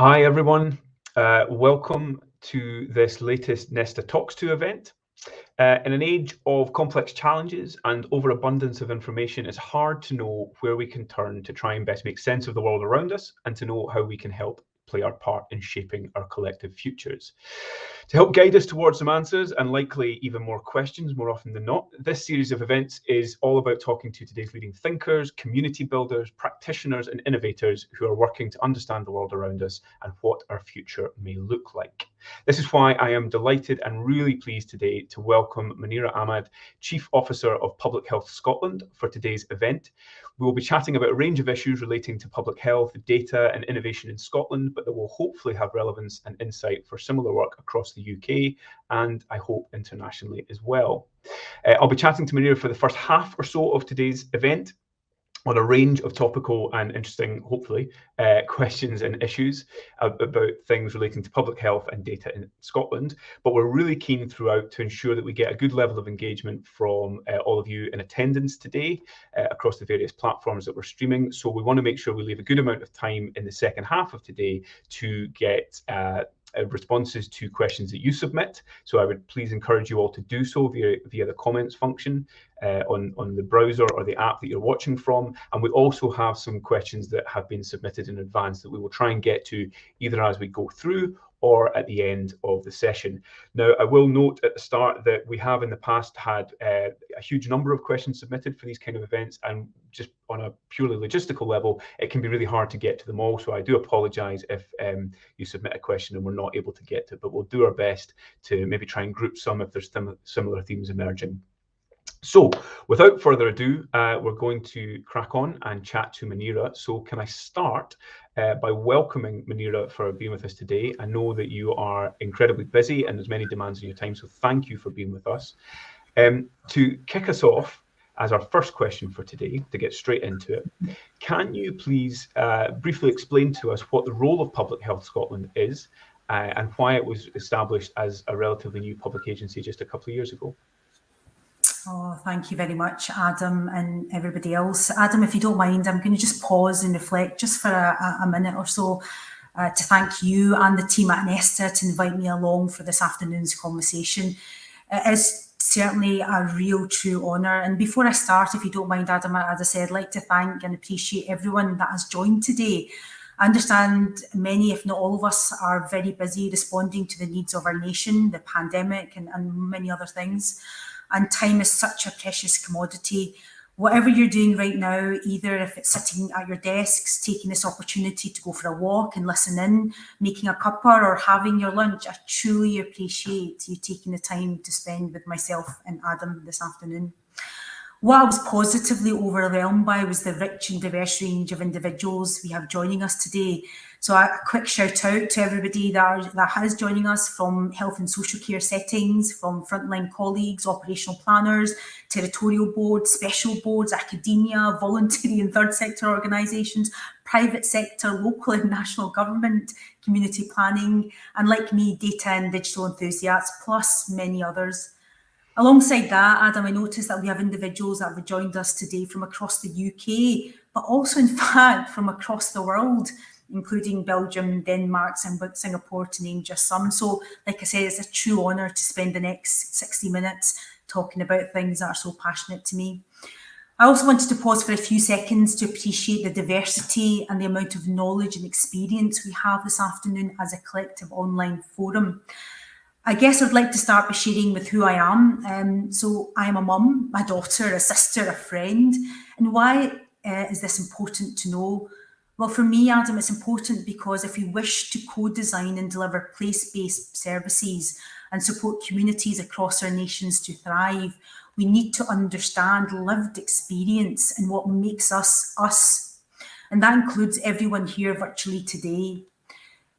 Hi everyone, welcome to this latest Nesta Talks To event. In an age of complex challenges and overabundance of information, it's hard to know where we can turn to try and best make sense of the world around us and to know how we can help play our part in shaping our collective futures. To help guide us towards some answers and likely even more questions more often than not, this series of events is all about talking to today's leading thinkers, community builders, practitioners and innovators who are working to understand the world around us and what our future may look like. This is why I am delighted and really pleased today to welcome Manira Ahmad, Chief Officer of Public Health Scotland, for today's event. We will be chatting about a range of issues relating to public health, data and innovation in Scotland, but that will hopefully have relevance and insight for similar work across the UK and I hope internationally as well. I'll be chatting to Manira for the first half or so of today's event on a range of topical and interesting, hopefully, questions and issues about things relating to public health and data in Scotland. But we're really keen throughout to ensure that we get a good level of engagement from all of you in attendance today across the various platforms that we're streaming. So we want to make sure we leave a good amount of time in the second half of today to get responses to questions that you submit. So I would please encourage you all to do so via the comments function on the browser or the app that you're watching from. And we also have some questions that have been submitted in advance that we will try and get to either as we go through or at the end of the session. Now, I will note at the start that we have in the past had a huge number of questions submitted for these kind of events, and just on a purely logistical level, it can be really hard to get to them all. So I do apologise if you submit a question and we're not able to get to it, but we'll do our best to maybe try and group some if there's similar themes emerging. So without further ado, we're going to crack on and chat to Manira. So can I start by welcoming Manira for being with us today? I know that you are incredibly busy and there's many demands on your time, so thank you for being with us. To kick us off, as our first question for today, to get straight into it, can you please briefly explain to us what the role of Public Health Scotland is and why it was established as a relatively new public agency just a couple of years ago? Oh, thank you very much, Adam, and everybody else. Adam, if you don't mind, I'm going to just pause and reflect just for a minute or so to thank you and the team at Nesta to invite me along for this afternoon's conversation. It is certainly a real, true honour. And before I start, if you don't mind, Adam, as I said, I'd like to thank and appreciate everyone that has joined today. I understand many, if not all of us, are very busy responding to the needs of our nation, the pandemic and many other things. And time is such a precious commodity. Whatever you're doing right now, either if it's sitting at your desks, taking this opportunity to go for a walk and listen in, making a cuppa or having your lunch, I truly appreciate you taking the time to spend with myself and Adam this afternoon. What I was positively overwhelmed by was the rich and diverse range of individuals we have joining us today. So a quick shout out to everybody that has joining us from health and social care settings, from frontline colleagues, operational planners, territorial boards, special boards, academia, voluntary and third sector organisations, private sector, local and national government, community planning, and like me, data and digital enthusiasts, plus many others. Alongside that, Adam, I noticed that we have individuals that have joined us today from across the UK, but also in fact from across the world, including Belgium, Denmark, Singapore, to name just some. So like I said, it's a true honour to spend the next 60 minutes talking about things that are so passionate to me. I also wanted to pause for a few seconds to appreciate the diversity and the amount of knowledge and experience we have this afternoon as a collective online forum. I guess I'd like to start by sharing with who I am. So I'm a mum, a daughter, a sister, a friend. And why is this important to know? Well, for me, Adam, it's important because if we wish to co-design and deliver place-based services and support communities across our nations to thrive, we need to understand lived experience and what makes us us. And that includes everyone here virtually today.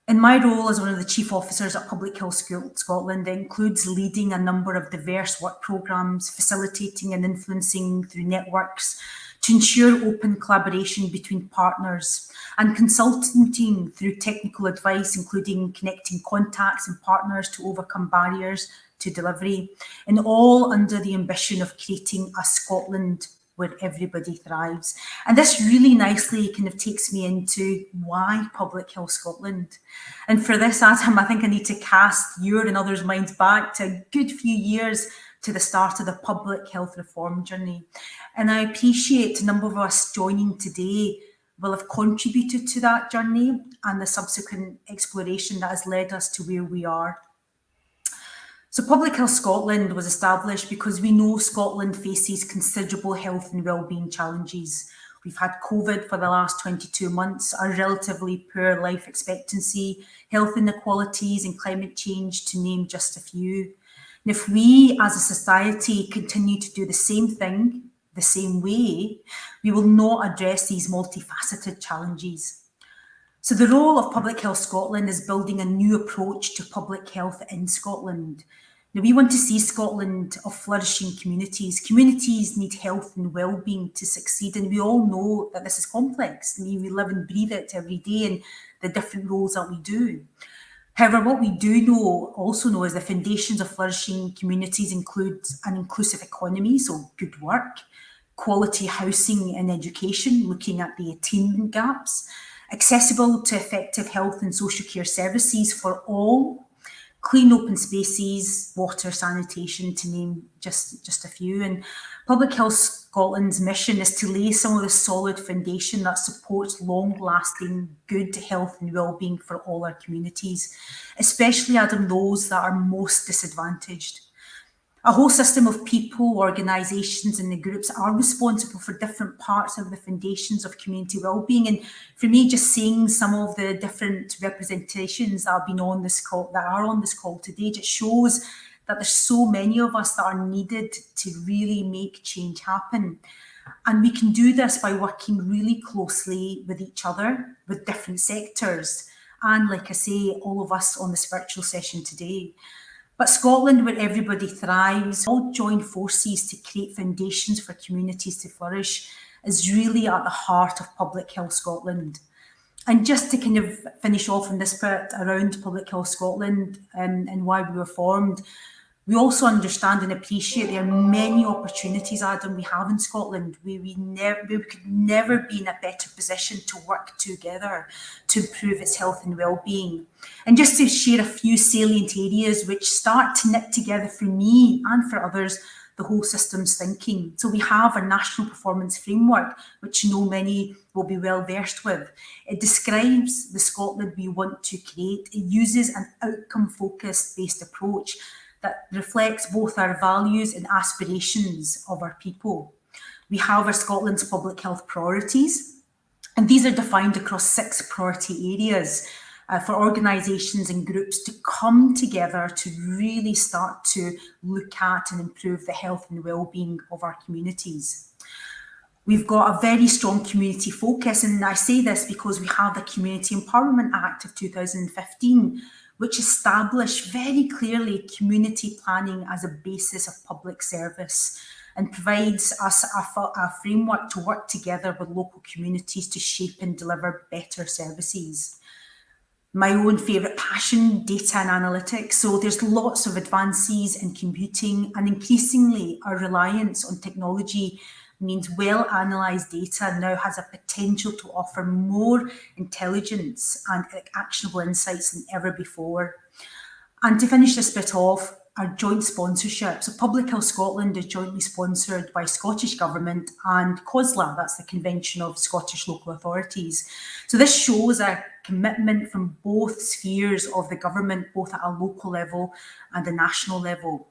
In my role as one of the chief officers at Public Health Scotland, it includes leading a number of diverse work programmes, facilitating and influencing through networks to ensure open collaboration between partners, and consulting through technical advice, including connecting contacts and partners to overcome barriers to delivery, and all under the ambition of creating a Scotland where everybody thrives. And this really nicely kind of takes me into why Public Health Scotland. And for this, Adam, I think I need to cast your and others' minds back to a good few years to the start of the public health reform journey. And I appreciate a number of us joining today will have contributed to that journey and the subsequent exploration that has led us to where we are. So Public Health Scotland was established because we know Scotland faces considerable health and wellbeing challenges. We've had COVID for the last 22 months, a relatively poor life expectancy, health inequalities and climate change, to name just a few. And if we as a society continue to do the same thing, the same way, we will not address these multifaceted challenges. So the role of Public Health Scotland is building a new approach to public health in Scotland. Now, we want to see Scotland of flourishing communities. Communities need health and well-being to succeed, and we all know that this is complex. I mean, we live and breathe it every day in the different roles that we do. However, what we do also know is the foundations of flourishing communities include an inclusive economy, so good work, quality housing and education, looking at the attainment gaps, accessible to effective health and social care services for all, clean open spaces, water, sanitation, to name just a few. And Public Health Scotland's mission is to lay some of the solid foundation that supports long-lasting good health and well-being for all our communities, especially, Adam, those that are most disadvantaged. A whole system of people, organisations and the groups are responsible for different parts of the foundations of community wellbeing. And for me, just seeing some of the different representations that have been on this call, that are on this call today, just shows that there's so many of us that are needed to really make change happen. And we can do this by working really closely with each other, with different sectors, and like I say, all of us on this virtual session today. But Scotland, where everybody thrives, all join forces to create foundations for communities to flourish, is really at the heart of Public Health Scotland. And just to kind of finish off on this bit around Public Health Scotland and why we were formed, we also understand and appreciate there are many opportunities, Adam, we have in Scotland where we could never be in a better position to work together to improve its health and well-being. And just to share a few salient areas which start to knit together for me and for others the whole system's thinking. So we have a national performance framework, which I know many will be well versed with. It describes the Scotland we want to create. It uses an outcome-focused based approach that reflects both our values and aspirations of our people. We have our Scotland's public health priorities, and these are defined across 6 priority areas for organisations and groups to come together to really start to look at and improve the health and well-being of our communities. We've got a very strong community focus, and I say this because we have the Community Empowerment Act of 2015, which established very clearly community planning as a basis of public service and provides us a framework to work together with local communities to shape and deliver better services. My own favourite passion, data and analytics. So there's lots of advances in computing, and increasingly our reliance on technology means well-analysed data now has a potential to offer more intelligence and actionable insights than ever before. And to finish this bit off, our joint sponsorship. So Public Health Scotland is jointly sponsored by Scottish Government and COSLA, that's the Convention of Scottish Local Authorities. So this shows a commitment from both spheres of the government, both at a local level and a national level.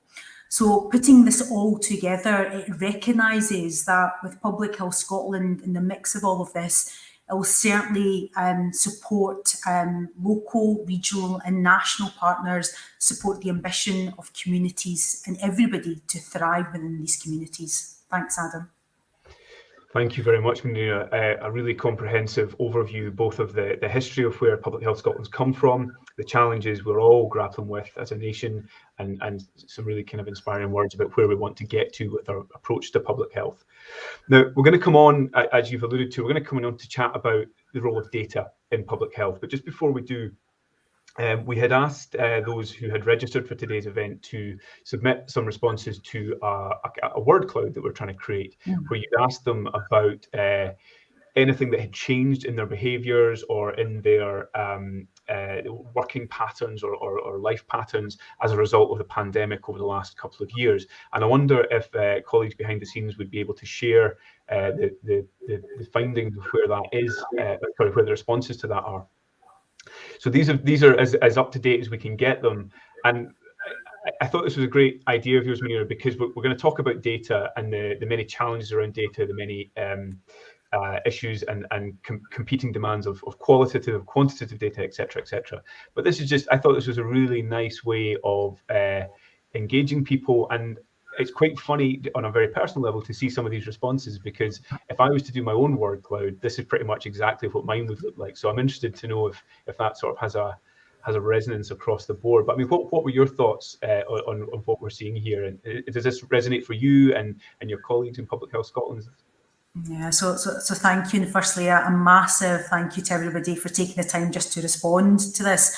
So putting this all together, it recognises that with Public Health Scotland in the mix of all of this, it will certainly support local, regional and national partners, support the ambition of communities and everybody to thrive within these communities. Thanks, Adam. Thank you very much, Manira. A really comprehensive overview, both of the history of where Public Health Scotland's come from, the challenges we're all grappling with as a nation, and some really kind of inspiring words about where we want to get to with our approach to public health. Now, we're going to come on, as you've alluded to, we're going to come on to chat about the role of data in public health. But just before we do, we had asked those who had registered for today's event to submit some responses to a word cloud that we're trying to create, where you'd ask them about anything that had changed in their behaviours or in their working patterns or life patterns as a result of the pandemic over the last couple of years. And I wonder if colleagues behind the scenes would be able to share the findings of where that is, sorry, where the responses to that are. So these are as up to date as we can get them. And I thought this was a great idea of yours, Manira, because we're going to talk about data and the many challenges around data, the many issues and competing demands of qualitative, quantitative data, etc., etc. But this is just, I thought this was a really nice way of engaging people, and it's quite funny on a very personal level to see some of these responses, because if I was to do my own word cloud, this is pretty much exactly what mine would look like. So I'm interested to know if that sort of has a resonance across the board. But I mean, what were your thoughts on what we're seeing here? And does this resonate for you and your colleagues in Public Health Scotland? Yeah, so thank you. And firstly, a massive thank you to everybody for taking the time just to respond to this.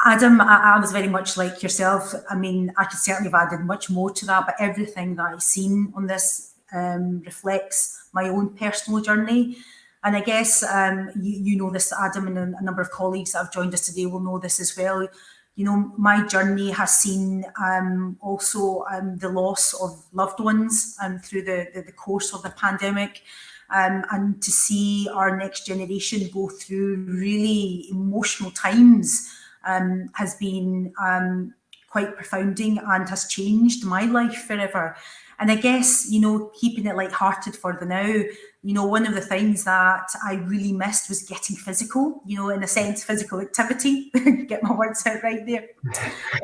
Adam, I was very much like yourself. I mean, I could certainly have added much more to that, but everything that I've seen on this reflects my own personal journey. And I guess you know this, Adam, and a number of colleagues that have joined us today will know this as well. You know, my journey has seen also the loss of loved ones through the course of the pandemic. And to see our next generation go through really emotional times has been quite profounding and has changed my life forever. And I guess, you know, keeping it lighthearted for the now, you know, one of the things that I really missed was getting physical, you know, in a sense, physical activity. Get my words out right there.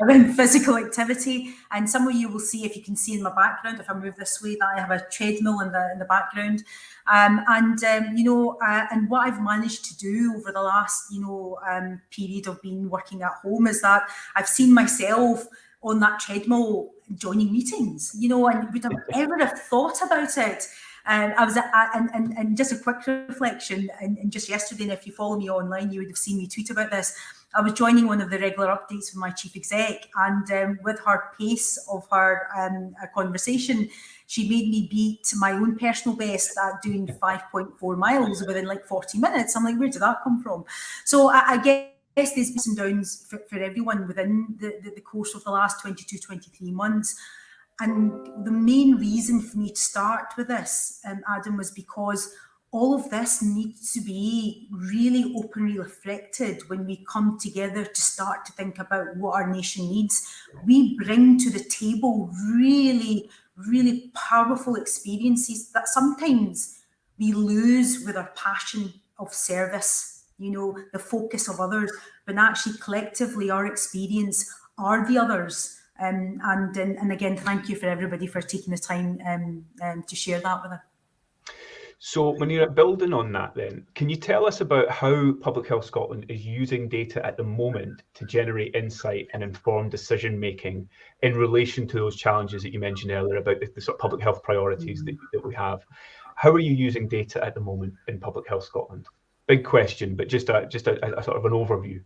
Around physical activity. And some of you will see, if you can see in my background, if I move this way, that I have a treadmill in the background. You know, and what I've managed to do over the last, you know, period of being working at home is that I've seen myself on that treadmill joining meetings, you know, and would I ever have thought about it? I was and just a quick reflection, and just yesterday, and if you follow me online, you would have seen me tweet about this. I was joining one of the regular updates with my chief exec, and with her pace of her conversation, she made me beat my own personal best at doing 5.4 miles within like 40 minutes. I'm like, where did that come from? So I guess there's ups and downs for everyone within the course of the last 22, 23 months. And the main reason for me to start with this, Adam, was because all of this needs to be really openly reflected when we come together to start to think about what our nation needs. We bring to the table really, really powerful experiences that sometimes we lose with our passion of service, you know, the focus of others, but actually collectively our experience are the others. And again, thank you for everybody for taking the time to share that with us. So, Manira, building on that then, can you tell us about how Public Health Scotland is using data at the moment to generate insight and inform decision making in relation to those challenges that you mentioned earlier about the sort of public health priorities that we have? How are you using data at the moment in Public Health Scotland? Big question, but just a sort of an overview.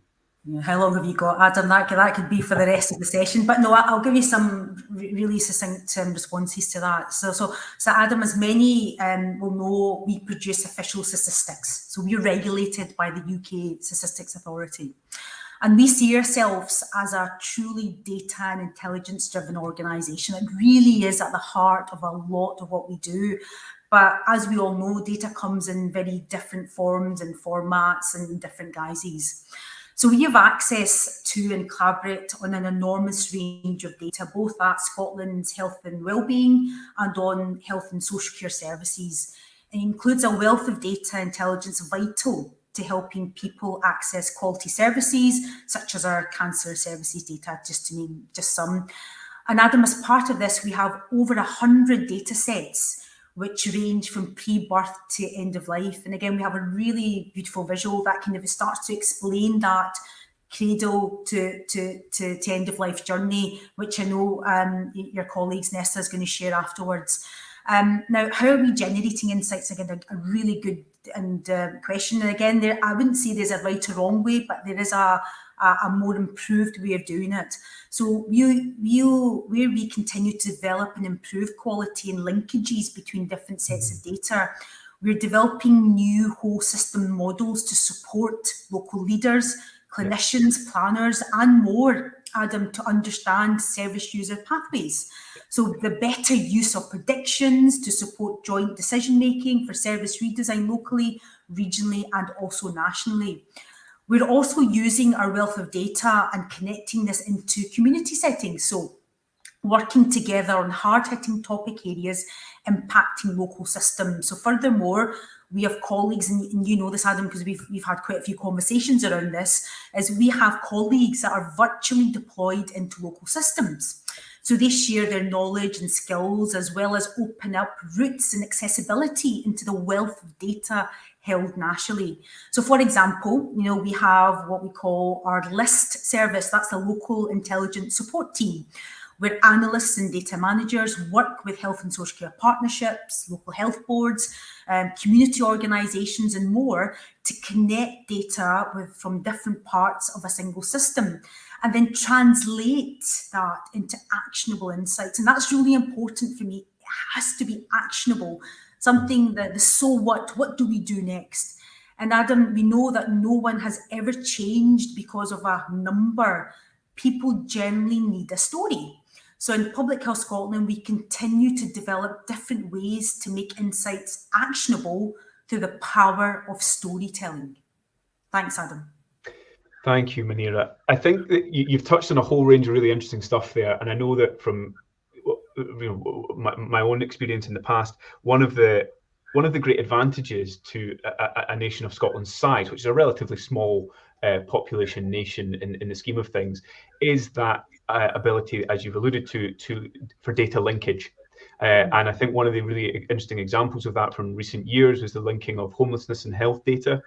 How long have you got, Adam? That could be for the rest of the session, but no, I'll give you some really succinct responses to that. So Adam, as many will know, we produce official statistics. So we're regulated by the UK Statistics Authority. And we see ourselves as a truly data and intelligence-driven organisation. It really is at the heart of a lot of what we do. But as we all know, data comes in very different forms and formats and in different guises. So we have access to and collaborate on an enormous range of data, both at Scotland's health and wellbeing and on health and social care services. It includes a wealth of data intelligence vital to helping people access quality services, such as our cancer services data, just to name just some. And Adam, as part of this, we have over 100 data sets which range from pre-birth to end of life. And again, we have a really beautiful visual that kind of starts to explain that cradle to end of life journey, which I know your colleagues Nesta is going to share afterwards. Now, how are we generating insights? Again, a really good question. And again, I wouldn't say there's a right or wrong way, but there is a a more improved way of doing it. So where we continue to develop and improve quality and linkages between different sets of data, we're developing new whole system models to support local leaders, clinicians, planners, and more, Adam, to understand service user pathways. So the better use of predictions to support joint decision-making for service redesign locally, regionally, and also nationally. We're also using our wealth of data and connecting this into community settings. So working together on hard-hitting topic areas impacting local systems. So furthermore, we have colleagues, and you know this, Adam, because we've had quite a few conversations around this, is we have colleagues that are virtually deployed into local systems. So they share their knowledge and skills, as well as open up routes and accessibility into the wealth of data held nationally. So for example, you know, we have what we call our LIST service, that's the local intelligence support team, where analysts and data managers work with health and social care partnerships, local health boards, community organisations and more to connect data from different parts of a single system and then translate that into actionable insights. And that's really important for me. It has to be actionable, something that the so what do we do next? And Adam, we know that no one has ever changed because of a number. People generally need a story. So in Public Health Scotland, we continue to develop different ways to make insights actionable through the power of storytelling. Thanks, Adam. Thank you, Manira. I think that you've touched on a whole range of really interesting stuff there. And I know that from my own experience in the past, one of the great advantages to a nation of Scotland's size, which is a relatively small population nation in the scheme of things, is that ability, as you've alluded to for data linkage. And I think one of the really interesting examples of that from recent years was the linking of homelessness and health data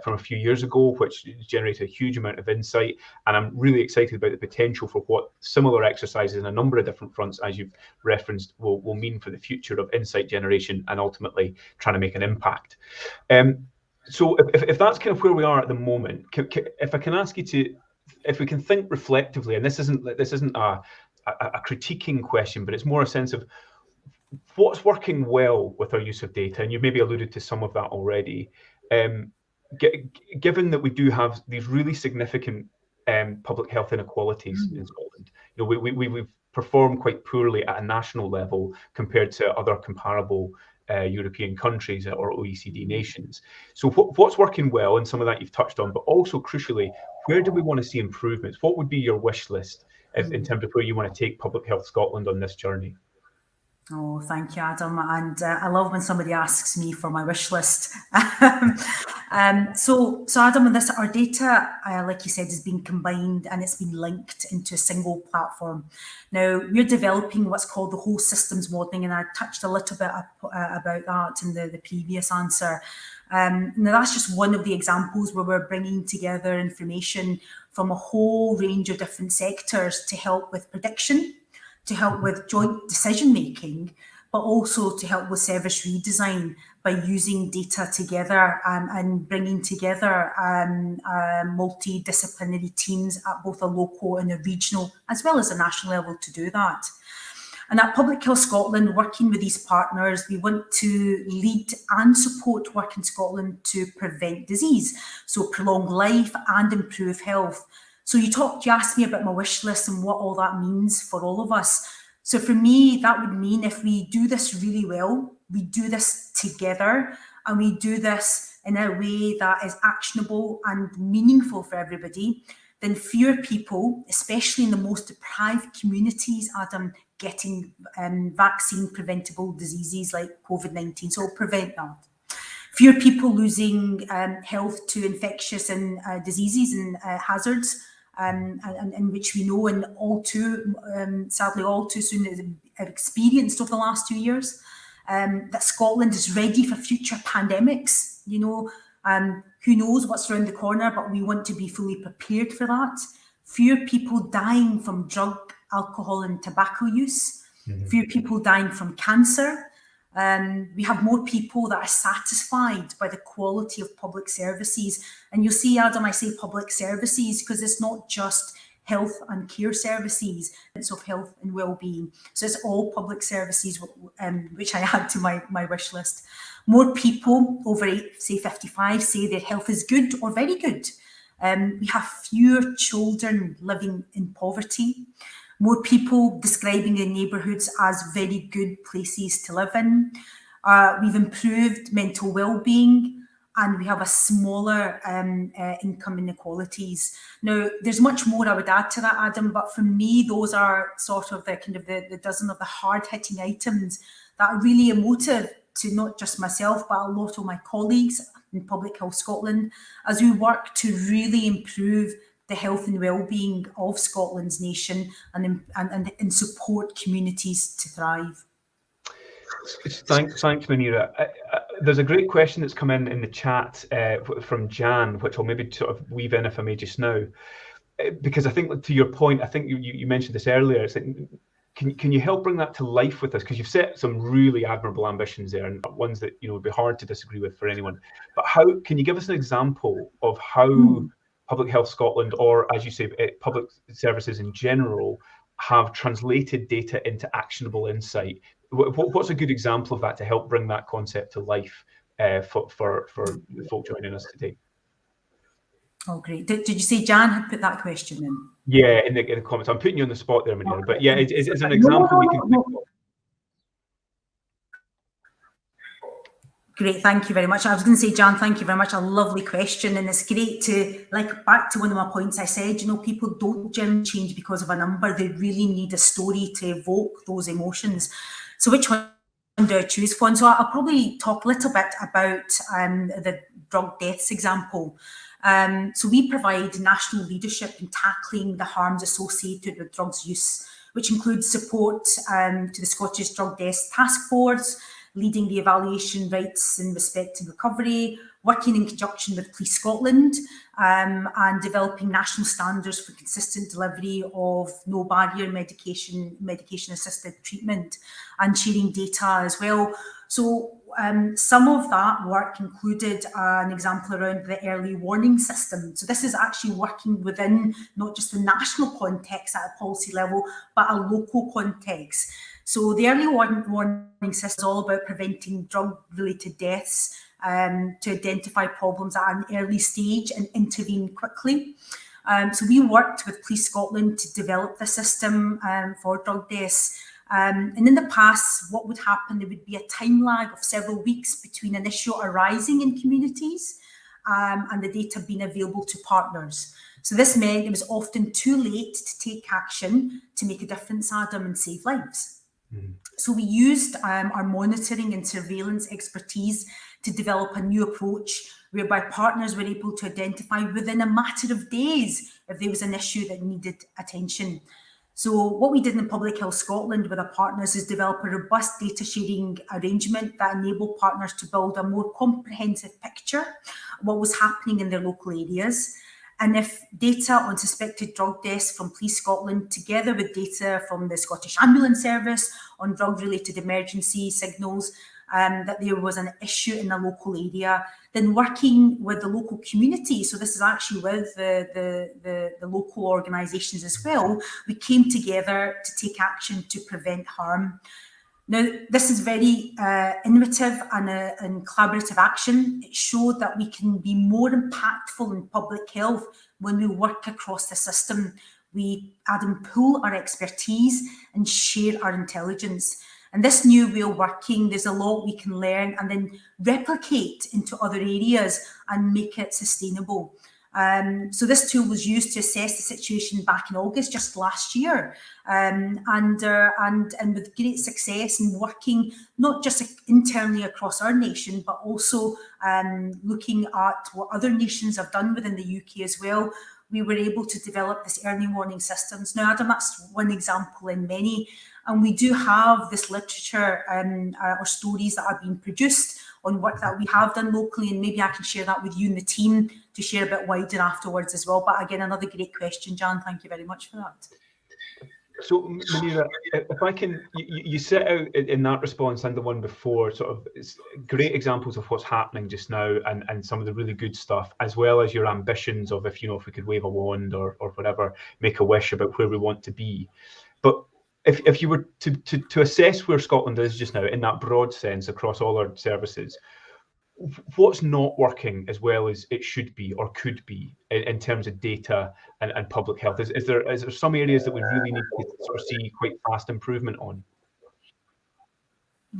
from a few years ago, which generated a huge amount of insight. And I'm really excited about the potential for what similar exercises in a number of different fronts, as you've referenced, will mean for the future of insight generation and ultimately trying to make an impact. So if that's kind of where we are at the moment, if I can ask you to, if we can think reflectively, and this isn't a critiquing question, but it's more a sense of what's working well with our use of data, and you've maybe alluded to some of that already. Given that we do have these really significant public health inequalities in Scotland, you know, we've performed quite poorly at a national level compared to other comparable European countries or OECD nations. So what's working well, and some of that you've touched on, but also crucially, where do we want to see improvements? What would be your wish list in terms of where you want to take Public Health Scotland on this journey? Oh, thank you, Adam. And I love when somebody asks me for my wish list. So Adam, with this, our data, like you said, is being combined and it's been linked into a single platform. Now, we're developing what's called the whole systems modelling, and I touched a little bit about that in the previous answer. Now, that's just one of the examples where we're bringing together information from a whole range of different sectors to help with prediction, to help with joint decision-making, but also to help with service redesign by using data together and bringing together multidisciplinary teams at both a local and a regional, as well as a national level to do that. And at Public Health Scotland, working with these partners, we want to lead and support work in Scotland to prevent disease, so prolong life and improve health. So you asked me about my wish list and what all that means for all of us. So for me, that would mean if we do this really well, we do this together, and we do this in a way that is actionable and meaningful for everybody, then fewer people, especially in the most deprived communities, Adam, getting vaccine preventable diseases like COVID-19. So we'll prevent that. Fewer people losing health to infectious and diseases and hazards, and which we know and sadly all too soon have experienced over the last 2 years. That Scotland is ready for future pandemics. You know, who knows what's around the corner, but we want to be fully prepared for that. Fewer people dying from drug, alcohol and tobacco use. Fewer people dying from cancer. We have more people that are satisfied by the quality of public services. And you'll see, Adam, I say public services because it's not just health and care services, it's of health and well-being. So it's all public services, which I add to my wish list. More people over, say, 55 say their health is good or very good. We have fewer children living in poverty. More people describing their neighbourhoods as very good places to live in. We've improved mental well-being, and we have a smaller income inequalities. Now, there's much more I would add to that, Adam, but for me, those are sort of the dozen of the hard-hitting items that are really emotive to not just myself, but a lot of my colleagues in Public Health Scotland, as we work to really improve the health and well-being of Scotland's nation and support communities to thrive. Thanks, Manira. There's a great question that's come in the chat from Jan, which I'll maybe sort of weave in if I may just now, because I think to your point, I think you mentioned this earlier. It's like, can you help bring that to life with us? Because you've set some really admirable ambitions there, and ones that would be hard to disagree with for anyone. But how can you give us an example of how Public Health Scotland, or as you say, public services in general, have translated data into actionable insight? What's a good example of that to help bring that concept to life for the folk joining us today? Oh, great. Did you say Jan had put that question in? Yeah, in the comments. I'm putting you on the spot there, Manira, but yeah, it's an example you can think of. Great, thank you very much. I was going to say, Jan, thank you very much. A lovely question, and it's great to, like, back to one of my points I said, people don't generally change because of a number. They really need a story to evoke those emotions. So which one do I choose for? And so I'll probably talk a little bit about the drug deaths example. So we provide national leadership in tackling the harms associated with drugs use, which includes support to the Scottish Drug Deaths Task Force, leading the evaluation rights in respect and recovery, working in conjunction with Police Scotland, and developing national standards for consistent delivery of no barrier medication-assisted treatment, and sharing data as well. So some of that work included an example around the early warning system. So this is actually working within not just the national context at a policy level, but a local context. So the early warning system is all about preventing drug-related deaths, to identify problems at an early stage and intervene quickly. So we worked with Police Scotland to develop the system for drug deaths. And in the past, what would happen, there would be a time lag of several weeks between an issue arising in communities and the data being available to partners. So this meant it was often too late to take action to make a difference, Adam, and save lives. So we used our monitoring and surveillance expertise to develop a new approach whereby partners were able to identify within a matter of days if there was an issue that needed attention. So what we did in Public Health Scotland with our partners is develop a robust data sharing arrangement that enabled partners to build a more comprehensive picture of what was happening in their local areas. And if data on suspected drug deaths from Police Scotland, together with data from the Scottish Ambulance Service on drug-related emergency signals, that there was an issue in a local area, then working with the local community, so this is actually with the local organisations as well, we came together to take action to prevent harm. Now, this is very innovative and collaborative action. It showed that we can be more impactful in public health when we work across the system. We add and pool our expertise and share our intelligence. And this new way of working, there's a lot we can learn and then replicate into other areas and make it sustainable. So this tool was used to assess the situation back in August, just last year, and with great success in working not just internally across our nation, but also looking at what other nations have done within the UK as well. We were able to develop this early warning systems. Now, Adam, that's one example in many, and we do have this literature or stories that are being produced on work that we have done locally, and maybe I can share that with you and the team to share a bit wider afterwards as well. But again, another great question, Jan. Thank you very much for that. So, Manira, if I can, you set out in that response and the one before sort of great examples of what's happening just now and some of the really good stuff, as well as your ambitions of if we could wave a wand or whatever, make a wish about where we want to be. But if you were to assess where Scotland is just now in that broad sense across all our services, what's not working as well as it should be or could be in terms of data and public health? Is there some areas that we really need to sort of see quite fast improvement on?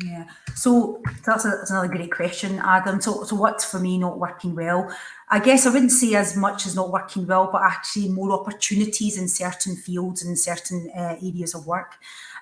Yeah, so that's another great question, Adam. So what's for me not working well? I guess I wouldn't say as much as not working well, but actually more opportunities in certain fields and certain areas of work.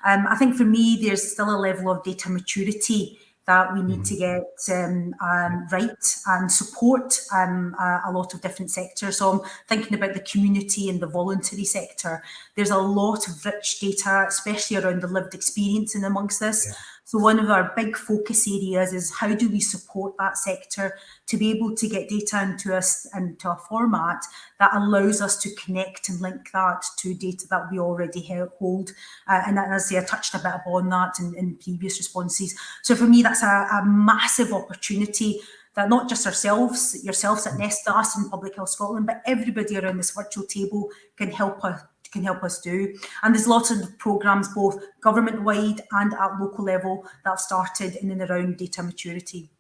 I think for me, there's still a level of data maturity that we need to get right and support a lot of different sectors. So I'm thinking about the community and the voluntary sector. There's a lot of rich data, especially around the lived experience in amongst this. Yeah. So one of our big focus areas is how do we support that sector to be able to get data into a format that allows us to connect and link that to data that we already hold. And as I touched a bit upon that in previous responses. So for me, that's a massive opportunity that not just yourselves at Nesta, us in Public Health Scotland, but everybody around this virtual table can help us do. And there's lots of programmes, both government-wide and at local level, that have started in and around data maturity.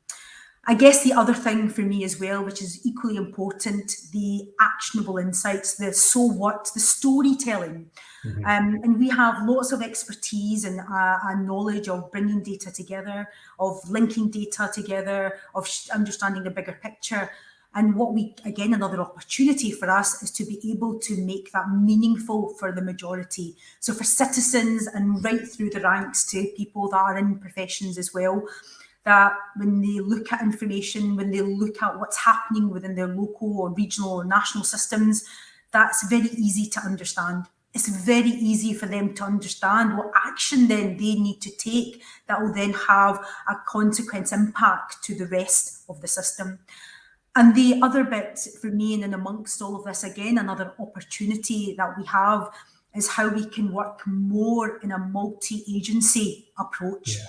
I guess the other thing for me as well, which is equally important, the actionable insights, the so what, the storytelling. And we have lots of expertise and knowledge of bringing data together, of linking data together, of understanding the bigger picture. And another opportunity for us is to be able to make that meaningful for the majority. So for citizens and right through the ranks to people that are in professions as well, that when they look at information, when they look at what's happening within their local or regional or national systems, that's very easy to understand. It's very easy for them to understand what action then they need to take that will then have a consequence impact to the rest of the system. And the other bit for me, and amongst all of this, again, another opportunity that we have is how we can work more in a multi-agency approach. Yeah.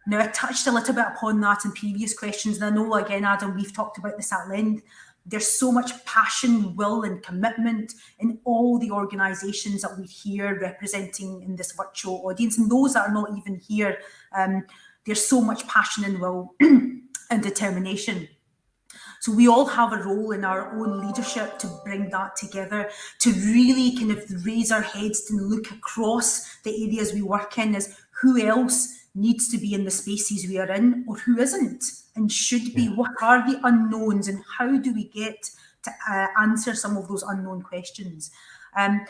Now, I touched a little bit upon that in previous questions, and I know, again, Adam, we've talked about this at length. There's so much passion, will, and commitment in all the organisations that we're here representing in this virtual audience, and those that are not even here. There's so much passion and will and determination. So we all have a role in our own leadership to bring that together, to really kind of raise our heads and look across the areas we work in as who else needs to be in the spaces we are in or who isn't and should be. What are the unknowns and how do we get to answer some of those unknown questions? And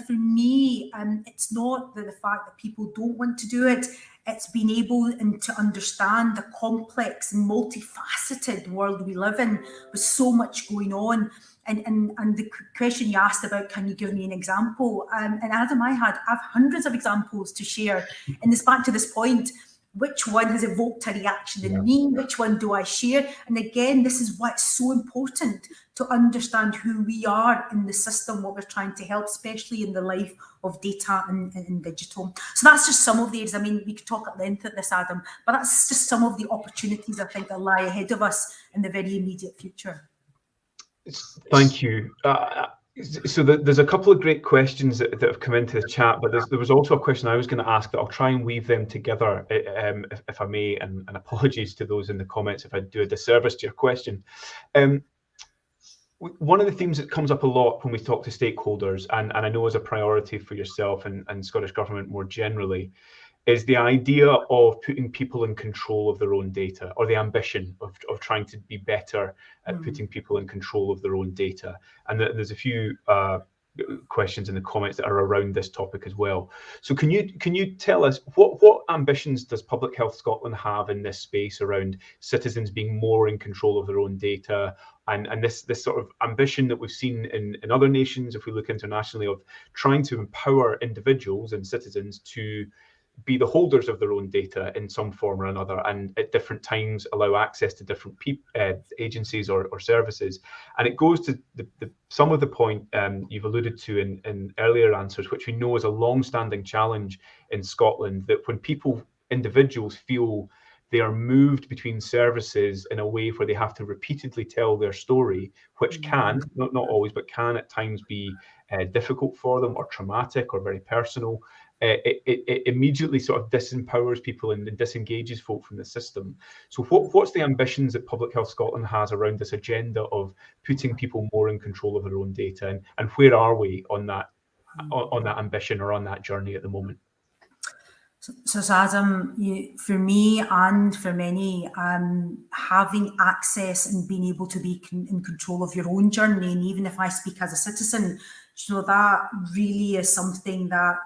for me, it's not the fact that people don't want to do it. It's being able to understand the complex and multifaceted world we live in with so much going on. And the question you asked about, can you give me an example? And Adam, I've hundreds of examples to share. And it's back to this point, which one has evoked a reaction in me? Which one do I share? And again, this is why it's so important to understand who we are in the system, what we're trying to help, especially in the life of data and digital. So that's just some of the areas. I mean, we could talk at length at this, Adam, but that's just some of the opportunities I think that lie ahead of us in the very immediate future. Thank you. So there's a couple of great questions that have come into the chat, but there was also a question I was going to ask that I'll try and weave them together, if I may, and apologies to those in the comments if I do a disservice to your question. One of the themes that comes up a lot when we talk to stakeholders, and I know is a priority for yourself and Scottish Government more generally, is the idea of putting people in control of their own data, or the ambition of trying to be better at putting people in control of their own data. And there's a few questions in the comments that are around this topic as well. So can you tell us what ambitions does Public Health Scotland have in this space around citizens being more in control of their own data, and this sort of ambition that we've seen in other nations, if we look internationally, of trying to empower individuals and citizens to be the holders of their own data in some form or another, and at different times allow access to different agencies or services. And it goes to some of the point you've alluded to in earlier answers, which we know is a long-standing challenge in Scotland, that when individuals feel they are moved between services in a way where they have to repeatedly tell their story, which can, not always, but can at times be difficult for them, or traumatic, or very personal. It immediately sort of disempowers people and disengages folk from the system. So what's the ambitions that Public Health Scotland has around this agenda of putting people more in control of their own data, and where are we on that ambition or on that journey at the moment? So Adam, for me and for many, having access and being able to be in control of your own journey, and even if I speak as a citizen, that really is something that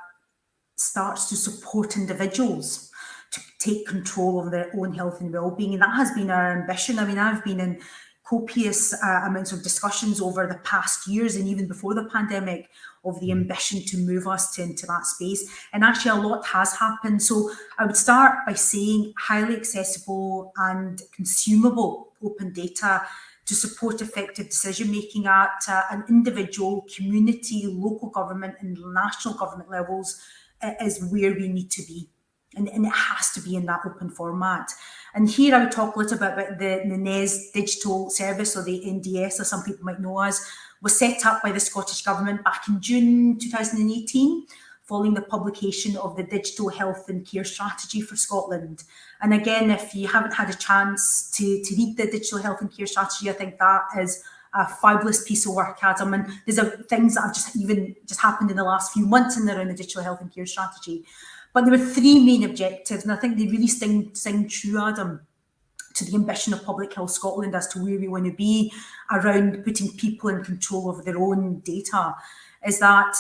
starts to support individuals to take control of their own health and well-being. And that has been our ambition. I mean, I've been in copious amounts of discussions over the past years, and even before the pandemic, of the ambition to move us into that space. And actually a lot has happened. So I would start by saying highly accessible and consumable open data to support effective decision-making at an individual, community, local government and national government levels is where we need to be. And it has to be in that open format. And here I would talk a little bit about the NES digital service, or the NDS, as some people might know as, was set up by the Scottish Government back in June 2018, following the publication of the Digital Health and Care Strategy for Scotland. And again, if you haven't had a chance to read the Digital Health and Care Strategy, I think that is a fabulous piece of work, Adam. And there's things that have just happened in the last few months in and around the Digital Health and Care Strategy. But there were three main objectives, and I think they really sing true, Adam, to the ambition of Public Health Scotland as to where we want to be around putting people in control of their own data, is that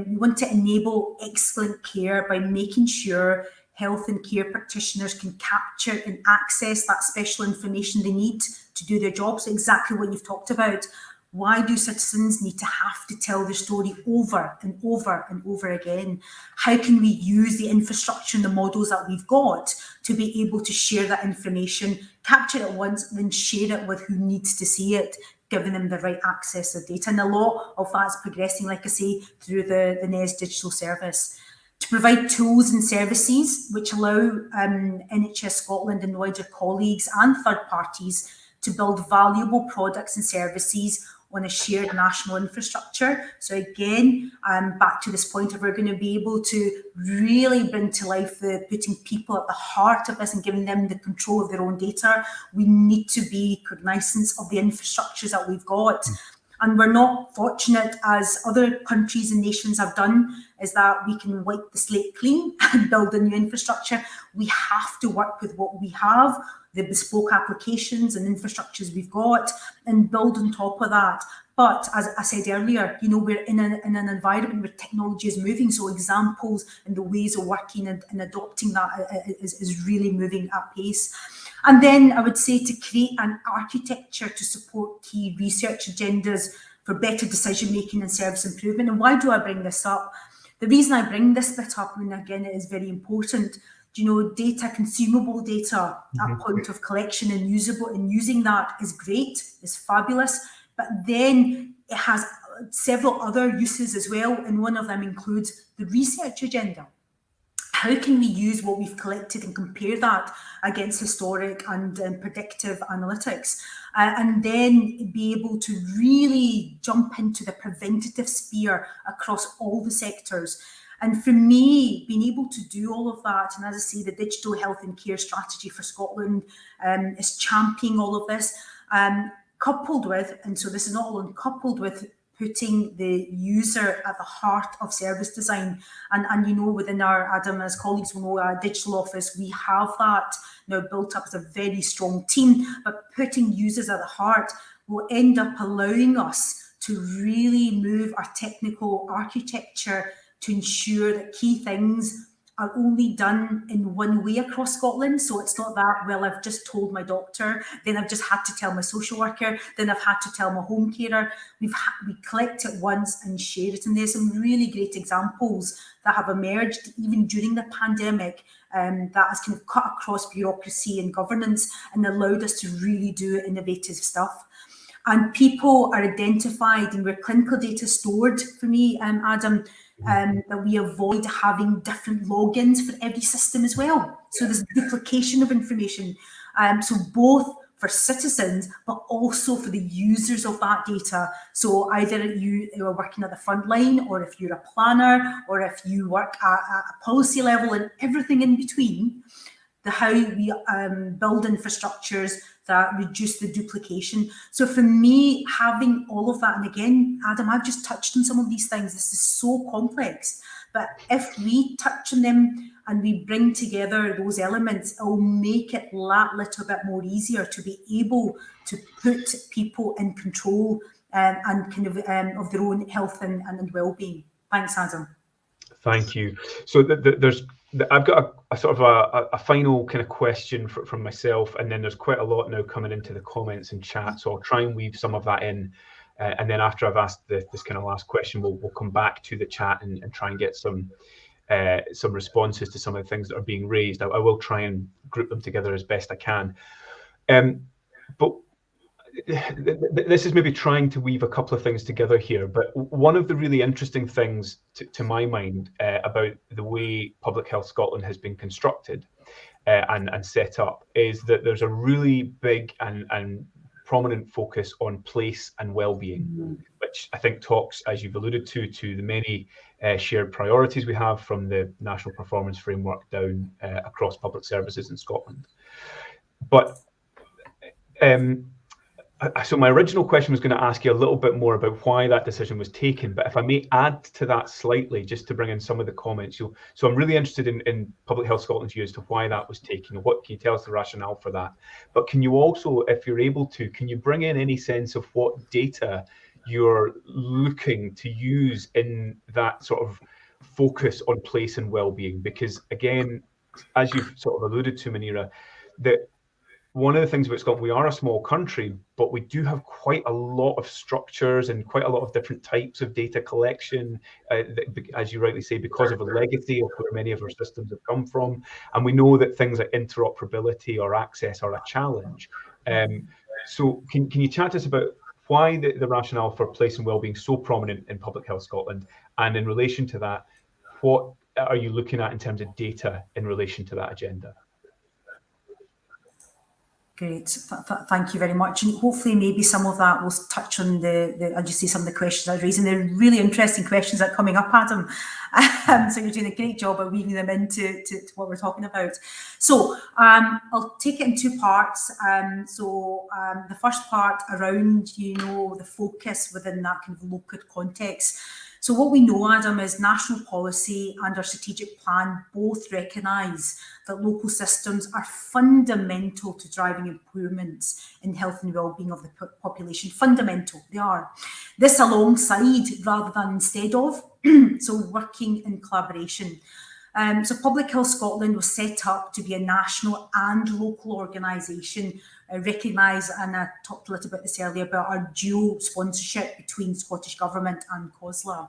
we want to enable excellent care by making sure health and care practitioners can capture and access that special information they need to do their jobs. Exactly what you've talked about. Why do citizens need to have to tell their story over and over and over again? How can we use the infrastructure and the models that we've got to be able to share that information, capture it once, then share it with who needs to see it, giving them the right access to data? And a lot of that's progressing, like I say, through the NES digital service. To provide tools and services which allow NHS Scotland and wider colleagues and third parties to build valuable products and services on a shared national infrastructure. So again, back to this point of we're going to be able to really bring to life the putting people at the heart of this and giving them the control of their own data. We need to be cognizant of the infrastructures that we've got. And we're not fortunate, as other countries and nations have done, is that we can wipe the slate clean and build a new infrastructure. We have to work with what we have, the bespoke applications and infrastructures we've got, and build on top of that. But as I said earlier, we're in an environment where technology is moving. So examples and the ways of working and adopting that is really moving at pace. And then I would say to create an architecture to support key research agendas for better decision-making and service improvement. And why do I bring this up? The reason I bring this bit up, and again, it is very important, data, consumable data at point of collection and using that is great, is fabulous, but then it has several other uses as well. And one of them includes the research agenda. How can we use what we've collected and compare that against historic and predictive analytics, and then be able to really jump into the preventative sphere across all the sectors? And for me, being able to do all of that, and as I say, the Digital Health and Care Strategy for Scotland is championing all of this, coupled with, and so this is not alone, coupled with putting the user at the heart of service design. And within our, Adam, as colleagues will know, our digital office, we have that now built up as a very strong team, but putting users at the heart will end up allowing us to really move our technical architecture to ensure that key things are only done in one way across Scotland. So it's not that, well, I've just told my doctor, then I've just had to tell my social worker, then I've had to tell my home carer. We collect it once and share it. And there's some really great examples that have emerged even during the pandemic that has kind of cut across bureaucracy and governance and allowed us to really do innovative stuff. And people are identified and where clinical data stored for me, Adam, that we avoid having different logins for every system as well. So there's duplication of information. So both for citizens, but also for the users of that data. So either you are working at the front line, or if you're a planner, or if you work at a policy level and everything in between, how we build infrastructures that reduce the duplication. So for me, having all of that, and again, Adam, I've just touched on some of these things. This is so complex, but if we touch on them and we bring together those elements, it will make it that little bit more easier to be able to put people in control and kind of their own health and well-being. Thanks, Adam. Thank you. So I've got a sort of a final kind of question from myself, and then there's quite a lot now coming into the comments and chat. So I'll try and weave some of that in, and then after I've asked this kind of last question, we'll come back to the chat and try and get some responses to some of the things that are being raised. I will try and group them together as best I can. But this is maybe trying to weave a couple of things together here, but one of the really interesting things to my mind about the way Public Health Scotland has been constructed and set up is that there's a really big and prominent focus on place and well-being, which I think talks, as you've alluded to the many shared priorities we have from the National Performance Framework down across public services in Scotland. But so my original question was going to ask you a little bit more about why that decision was taken, but if I may add to that slightly, just to bring in some of the comments. So I'm really interested in Public Health Scotland's view as to why that was taken. What can you tell us the rationale for that? But can you also, if you're able to, can you bring in any sense of what data you're looking to use in that sort of focus on place and well-being? Because again, as you've sort of alluded to, Manira, that one of the things about Scotland, we are a small country, but we do have quite a lot of structures and quite a lot of different types of data collection, as you rightly say, because of a legacy of where many of our systems have come from. And we know that things like interoperability or access are a challenge. So can you chat to us about why the rationale for place and wellbeing so prominent in Public Health Scotland? And in relation to that, what are you looking at in terms of data in relation to that agenda? Great, thank you very much. And hopefully maybe some of that will touch on as you say, some of the questions I was raising. They're really interesting questions that are coming up, Adam. So you're doing a great job of weaving them into what we're talking about. So I'll take it in two parts. The first part around, the focus within that kind of local context. So what we know, Adam, is national policy and our strategic plan both recognise that local systems are fundamental to driving improvements in health and wellbeing of the population. Fundamental, they are. This alongside rather than instead of, so working in collaboration. So Public Health Scotland was set up to be a national and local organisation, recognised, and I talked a little bit this earlier about our dual sponsorship between Scottish Government and COSLA.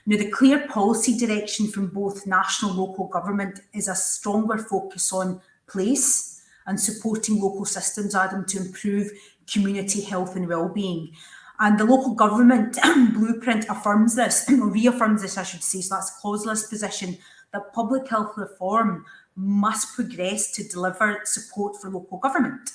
Now, the clear policy direction from both national and local government is a stronger focus on place and supporting local systems, Adam, to improve community health and wellbeing. And the local government blueprint affirms this, or reaffirms this, I should say, so that's COSLA's position, that public health reform must progress to deliver support for local government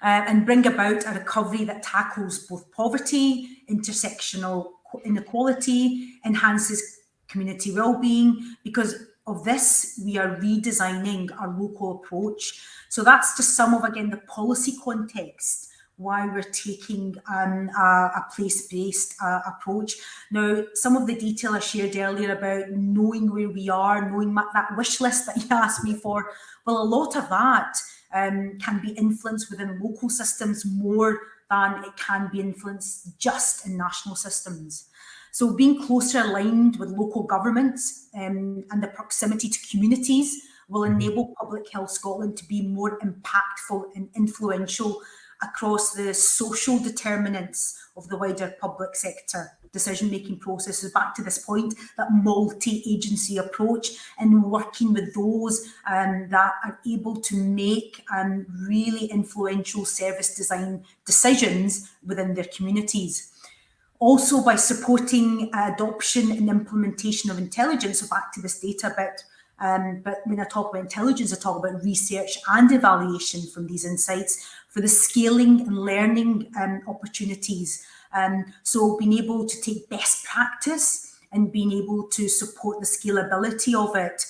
and bring about a recovery that tackles both poverty, intersectional inequality, enhances community well-being. Because of this, we are redesigning our local approach. So that's just some of, again, the policy context why we're taking a place-based approach. Now, some of the detail I shared earlier about knowing where we are, knowing that wish list that you asked me for, well, a lot of that can be influenced within local systems more than it can be influenced just in national systems. So being closer aligned with local governments and the proximity to communities will enable Public Health Scotland to be more impactful and influential across the social determinants of the wider public sector decision-making processes. Back to this point, that multi-agency approach and working with those that are able to make really influential service design decisions within their communities. Also, by supporting adoption and implementation of intelligence, so back to this data bit, but when I talk about intelligence, I talk about research and evaluation from these insights for the scaling and learning opportunities. So being able to take best practice and being able to support the scalability of it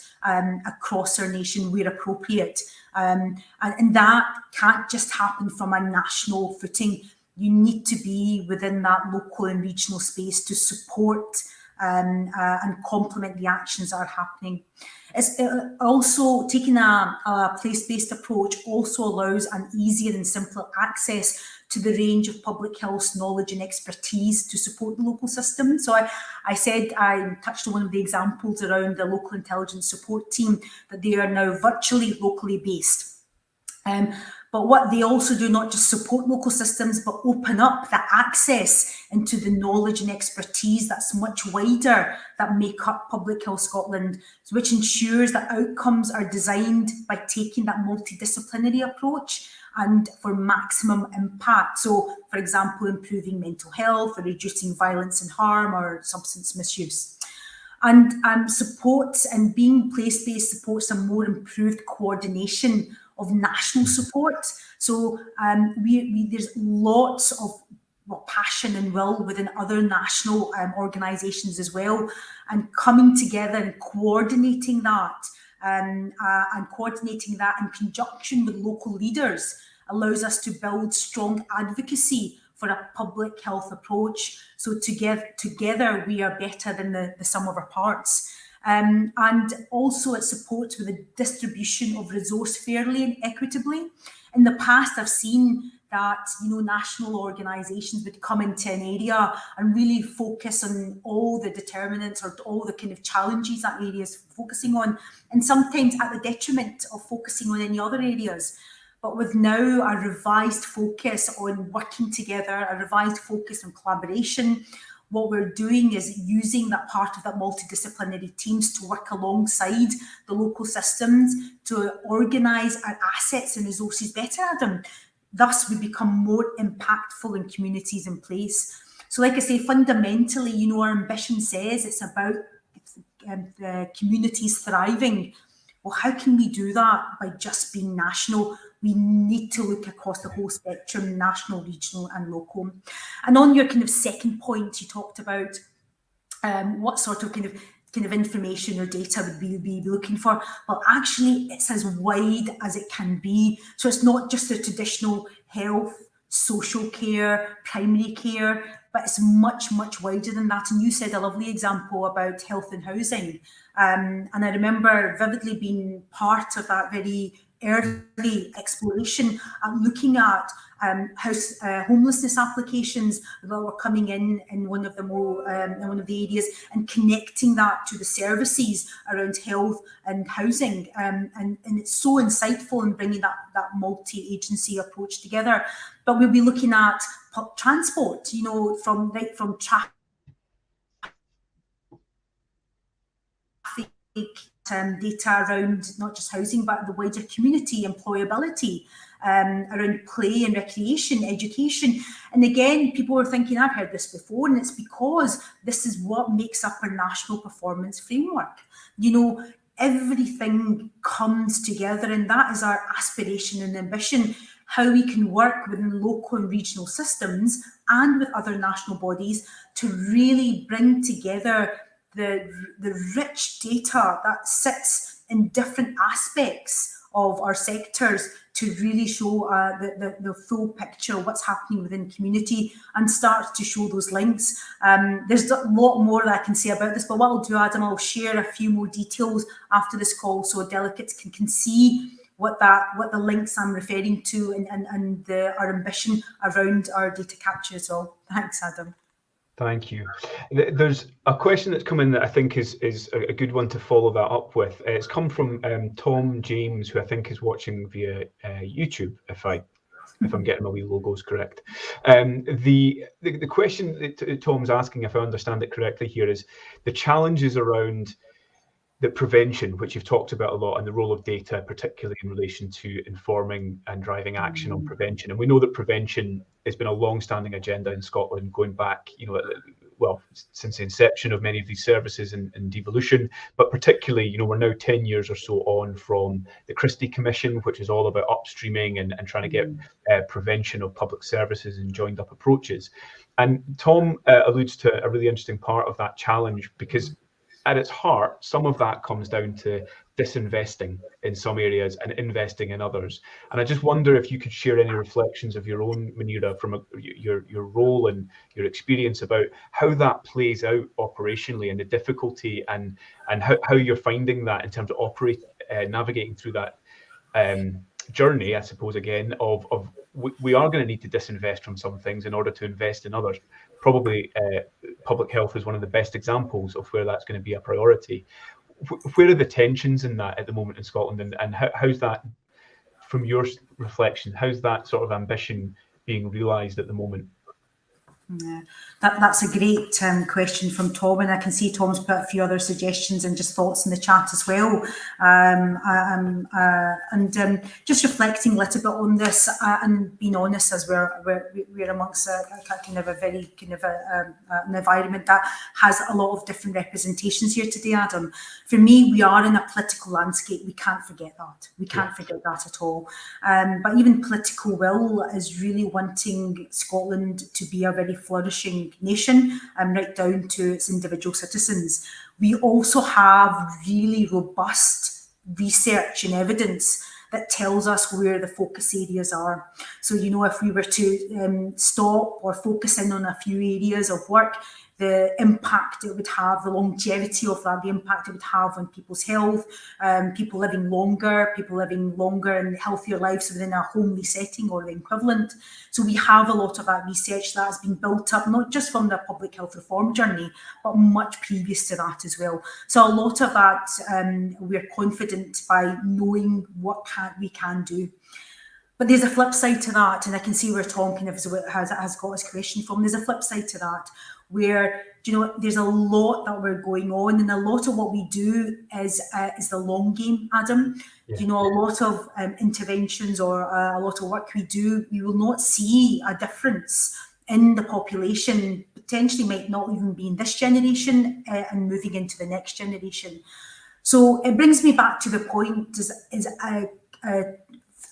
across our nation where appropriate. And that can't just happen from a national footing. You need to be within that local and regional space to support and complement the actions that are happening. It's also taking a place-based approach also allows an easier and simpler access to the range of public health knowledge and expertise to support the local system. So I said, I touched on one of the examples around the local intelligence support team, that they are now virtually locally based. But what they also do, not just support local systems, but open up the access into the knowledge and expertise that's much wider that make up Public Health Scotland, which ensures that outcomes are designed by taking that multidisciplinary approach and for maximum impact. So, for example, improving mental health or reducing violence and harm or substance misuse. And supports and being place-based supports a more improved coordination of national support. So there's lots of passion and will within other national organisations as well, and coming together and coordinating that in conjunction with local leaders allows us to build strong advocacy for a public health approach. So together we are better than the sum of our parts. And also it supports with the distribution of resource fairly and equitably. In the past, I've seen that national organisations would come into an area and really focus on all the determinants or all the kind of challenges that area is focusing on, and sometimes at the detriment of focusing on any other areas. But with now a revised focus on working together, a revised focus on collaboration, what we're doing is using that part of that multidisciplinary teams to work alongside the local systems to organise our assets and resources better, Adam. Thus, we become more impactful in communities in place. So like I say, fundamentally, our ambition says it's about the communities thriving. Well, how can we do that by just being national? We need to look across the whole spectrum, national, regional and local. And on your kind of second point, you talked about what sort of kind of information or data would we be looking for. Well, actually, it's as wide as it can be. So it's not just the traditional health, social care, primary care, but it's much, much wider than that. And you said a lovely example about health and housing. And I remember vividly being part of that very early exploration and looking at homelessness applications that were coming in one of the one of the areas, and connecting that to the services around health and housing, and it's so insightful in bringing that multi-agency approach together. But we'll be looking at transport, from traffic data around not just housing, but the wider community, employability, around play and recreation, education. And again, people were thinking, I've heard this before, and it's because this is what makes up our national performance framework. Everything comes together, and that is our aspiration and ambition, how we can work within local and regional systems and with other national bodies to really bring together the rich data that sits in different aspects of our sectors to really show the full picture of what's happening within community and start to show those links. There's a lot more that I can say about this, but what I'll do, Adam, I'll share a few more details after this call so delegates can see what the links I'm referring to and our ambition around our data capture as well. Thanks, Adam. Thank you. There's a question that's come in that I think is a good one to follow that up with. It's come from Tom James, who I think is watching via YouTube, if I'm getting my wee logos correct. The question that Tom's asking, if I understand it correctly here, is the challenges around the prevention, which you've talked about a lot, and the role of data, particularly in relation to informing and driving action on prevention. And we know that prevention has been a long-standing agenda in Scotland, going back, well, since the inception of many of these services and devolution, but particularly, we're now 10 years or so on from the Christie Commission, which is all about upstreaming and trying to get prevention of public services and joined up approaches. And Tom alludes to a really interesting part of that challenge, because at its heart, some of that comes down to disinvesting in some areas and investing in others. And I just wonder if you could share any reflections of your own, Manira, from your role and your experience about how that plays out operationally and the difficulty and how you're finding that in terms of navigating through that journey, I suppose, again, of we are going to need to disinvest from some things in order to invest in others. Probably public health is one of the best examples of where that's going to be a priority. Where are the tensions in that at the moment in Scotland, and how's that, from your reflection, how's that sort of ambition being realised at the moment? Yeah, that's a great question from Tom, and I can see Tom's put a few other suggestions and just thoughts in the chat as well. Just reflecting a little bit on this and being honest, as we're amongst a kind of a very kind of an environment that has a lot of different representations here today, Adam. For me, we are in a political landscape. We can't forget that. We can't forget that at all. But even political will is really wanting Scotland to be a very flourishing nation, right down to its individual citizens. We also have really robust research and evidence that tells us where the focus areas are. So, if we were to stop or focus in on a few areas of work, the impact it would have, the longevity of that, the impact it would have on people's health, people living longer and healthier lives within a homely setting or the equivalent. So we have a lot of that research that has been built up, not just from the public health reform journey, but much previous to that as well. So a lot of that, we're confident by knowing what we can do. But there's a flip side to that, and I can see where Tom kind of has got his question from. There's a flip side to that, where there's a lot that we're going on, and a lot of what we do is the long game, Adam. Yeah. A lot of interventions or a lot of work we do, we will not see a difference in the population. Potentially might not even be in this generation and moving into the next generation. So it brings me back to the point: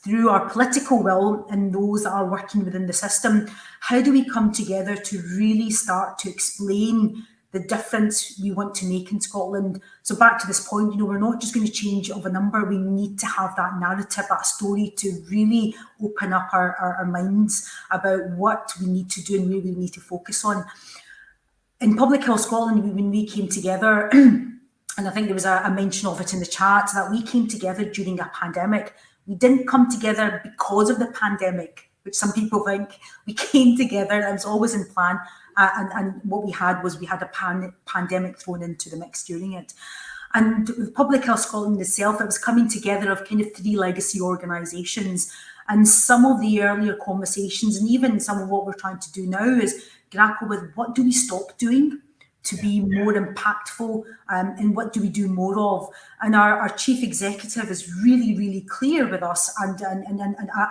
through our political will and those that are working within the system, how do we come together to really start to explain the difference we want to make in Scotland? So back to this point, we're not just going to change of a number. We need to have that narrative, that story, to really open up our minds about what we need to do and where we need to focus on. In Public Health Scotland, when we came together, and I think there was a mention of it in the chat, that we came together during a pandemic. We didn't come together because of the pandemic, which some people think. We came together, and it was always in plan. And what we had a pandemic thrown into the mix during it. And with Public Health Scotland itself, it was coming together of kind of three legacy organisations. And some of the earlier conversations, and even some of what we're trying to do now, is grapple with what do we stop doing to be more impactful, and what do we do more of? And our chief executive is really, really clear with us, and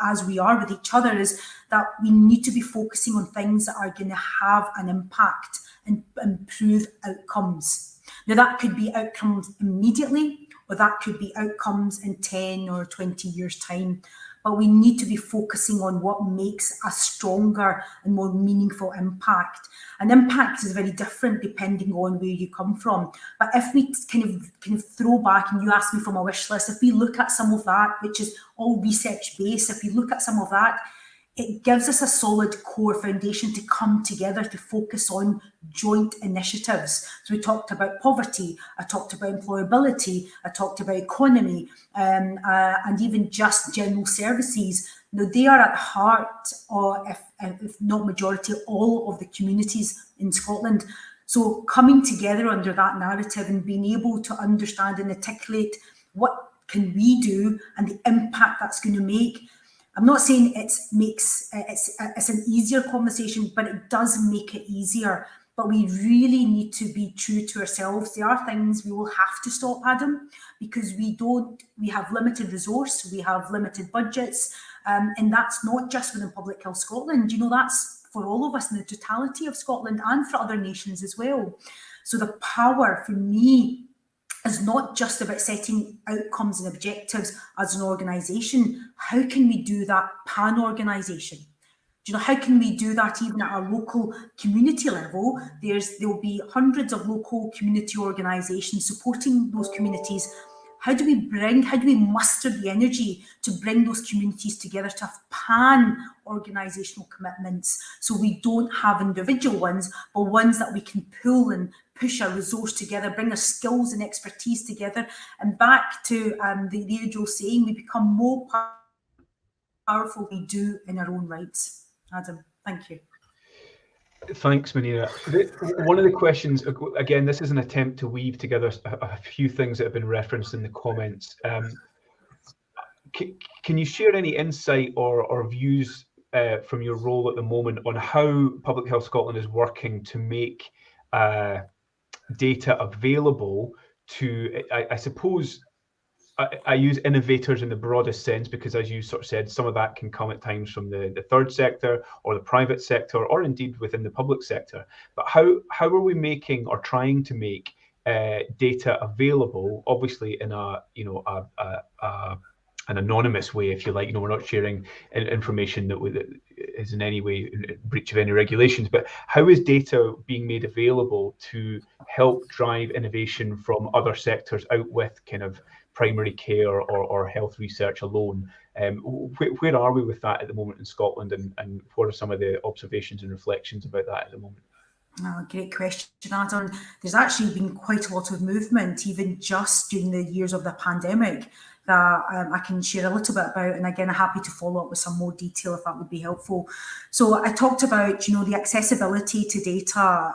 as we are with each other, is that we need to be focusing on things that are going to have an impact and improve outcomes. Now, that could be outcomes immediately, or that could be outcomes in 10 or 20 years' time. But we need to be focusing on what makes a stronger and more meaningful impact. And impact is very different depending on where you come from. But if we kind of throw back, and you asked me for my wish list, if we look at some of that, which is all research based, if we look at some of that, it gives us a solid core foundation to come together to focus on joint initiatives. So we talked about poverty, I talked about employability, I talked about economy, and even just general services. Now, they are at the heart, or if not majority, all of the communities in Scotland. So coming together under that narrative and being able to understand and articulate what can we do and the impact that's going to make. I'm not saying it's an easier conversation, but it does make it easier. But we really need to be true to ourselves. There are things we will have to stop, Adam, because we have limited resource, we have limited budgets, and that's not just within Public Health Scotland. You know, that's for all of us in the totality of Scotland and for other nations as well. So the power for me is not just about setting outcomes and objectives as an organisation. How can we do that pan-organisation? Do you know, how can we do that even at a local community level? There'll be hundreds of local community organisations supporting those communities. How do we muster the energy to bring those communities together to have pan-organisational commitments, so we don't have individual ones, but ones that we can pull and push our resource together, bring our skills and expertise together, and back to the age-old saying, we become more powerful we do in our own rights. Adam, thank you. Thanks, Manira. One of the questions, again, this is an attempt to weave together a few things that have been referenced in the comments. Can you share any insight or views from your role at the moment on how Public Health Scotland is working to make data available to, I suppose, I use innovators in the broadest sense, because as you sort of said, some of that can come at times from the third sector or the private sector, or indeed within the public sector. But how are we making or trying to make data available, obviously in an anonymous way, if you like? You know, we're not sharing information that is in any way in breach of any regulations, but how is data being made available to help drive innovation from other sectors out with kind of primary care or health research alone? Where are we with that at the moment in Scotland, and what are some of the observations and reflections about that at the moment? Oh, great question, Adam. There's actually been quite a lot of movement, even just during the years of the pandemic, that I can share a little bit about, and again, I'm happy to follow up with some more detail if that would be helpful. So I talked about, you know, the accessibility to data,